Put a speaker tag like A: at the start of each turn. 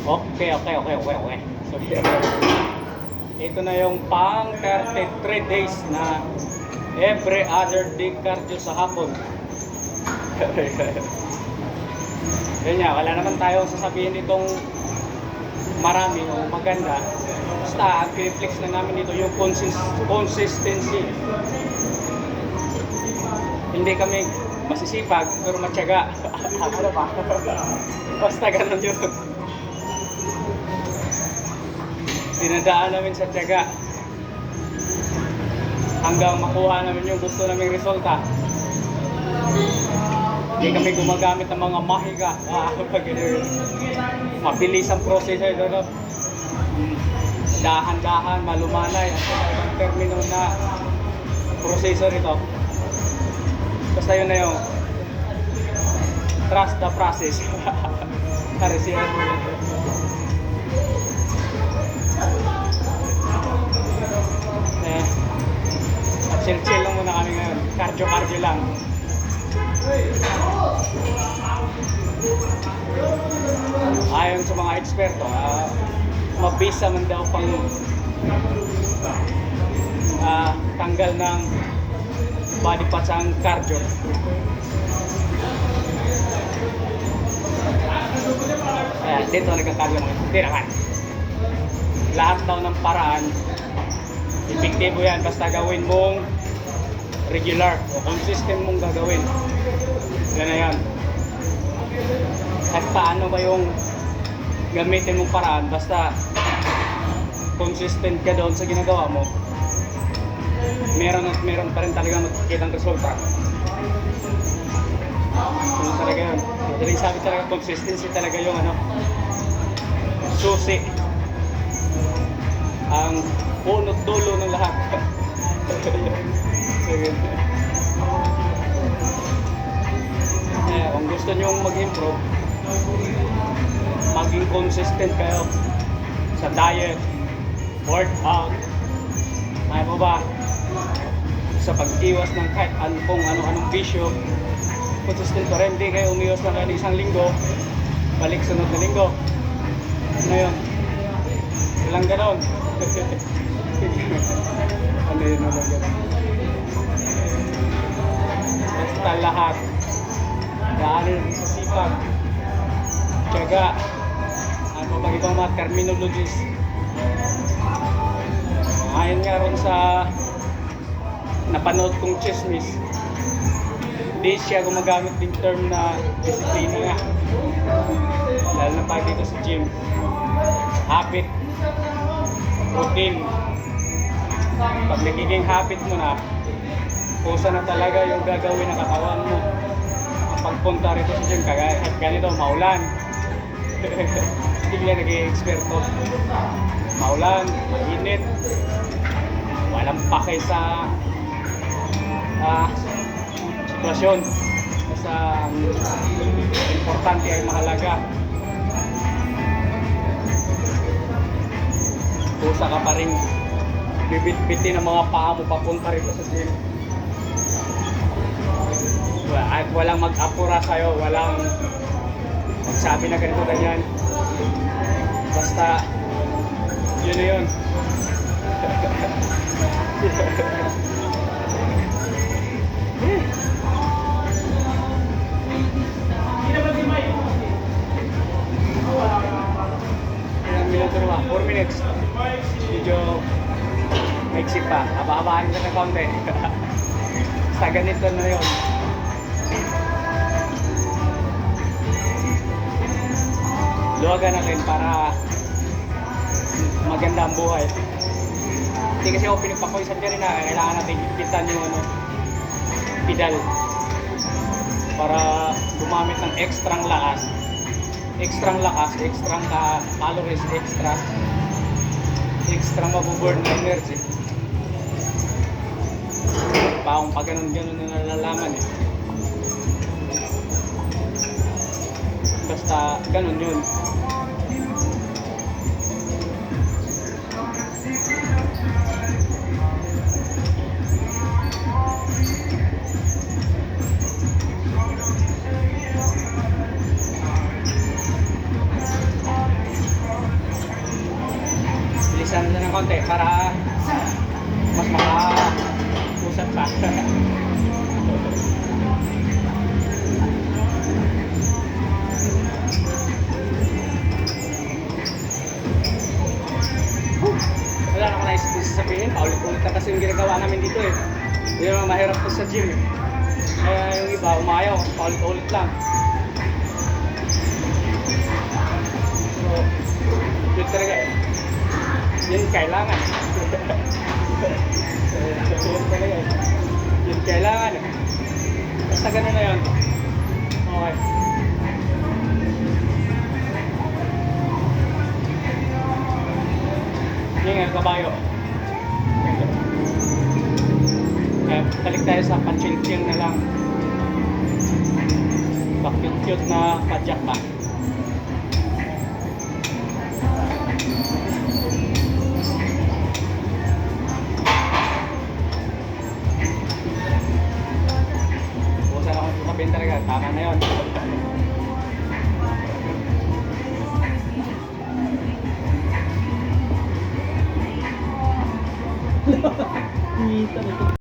A: Okay. So, ito na yung pang 33 days na every other day cardio sa hapon. Yun nga, wala naman tayong sasabihin itong marami o maganda. Basta, ang piniflex na namin dito yung consistency. Hindi kami masisipag, pero matyaga. Ano ba? Basta ganun yun. Dinadaan namin sa tiyaga hanggang makuha namin yung gusto naming resulta. Hindi kami gumagamit ng mga mahiga. Mabilis ang proseso ito. Dahan-dahan, malumanay. Ang termino na proseso nito. Basta yun na yung trust the process. Karisihan mo yun. Chill lang muna kami ngayon. Cardio lang. Ayon sa mga eksperto, mabisa man daw pang tanggal ng body parts ang cardio. Dito nagka-cardio mga hindi naman. Lahat daw ng paraan epektibo yan basta gawin mong regular o consistent mong gagawin. Yan na yan. At paano ba yung gamitin mong paraan basta consistent ka doon sa ginagawa mo, meron at meron pa rin talaga magkikita ang resulta. Ano talaga yun? Madaling sabi talaga, consistency talaga yung susi, ang punot dulo ng lahat. Kung gusto nyo mag-improve, maging consistent kayo sa diet, workout, may mo ba, sa pag-iwas ng kahit anong bisyo. Consistent pa rin, hindi kayo umiwas na kayo isang linggo, balik sunod na linggo. Ano yun? Walang ganon. Ano yun naman ganon? Basta lahat daanin sa sipag, tiyaga, ano pag ibang mga terminologies. Ayon nga ron sa napanood kong chismis, hindi siya gumagamit ng term na disiplina nga, lalo na pag dito sa gym. Habit, routine. Pag nagiging habit mo na, kusa na talaga yung gagawin ng katawan mo. Ang pagpunta rito sa gym, kahit ganito, maulan. Hindi yan naging eksperto. Maulan, mainit, walang pakay sa sitwasyon. Basta importante ay mahalaga. Kusa ka pa rin bibit-bitin ang mga paa mo papunta rito sa gym. At walang mag-apura sa'yo, walang magsabi na ganito ganyan. Basta yun na yun. Ilang minuto naman? 4 minutes. Medyo maiksi pa. Haba-habaan ka ng konti. Sa ganito na yun. Luwagan natin para maganda ang buhay. Hindi kasi ako pinagpapawisan dyan na kailangan natin ipitan yung pedal para gumamit ng extrang lakas, extrang calories, extra mabuburn na energy. Paong pag ganun na nalalaman eh. Basta ganun yun. konti para mas makausap pa. Wala na ako naisip sasabihin, paulit-ulit na kasi yung ginagawa namin dito eh. Yun ang mahirap to sa gym eh. Kaya yung iba, umayaw, paulit-ulit lang. So, yun talaga eh. Yun kailangan. Yun talaga eh. Yun kailangan eh. Basta ganun na yun. Okay. Yun nga, kabayo. Kaya balik tayo sa pa-chill-chill na lang. Pa-cute-cute na padyak pa. Bukasan ako sa sabihin talaga, tama na yun.
B: Kita na ito.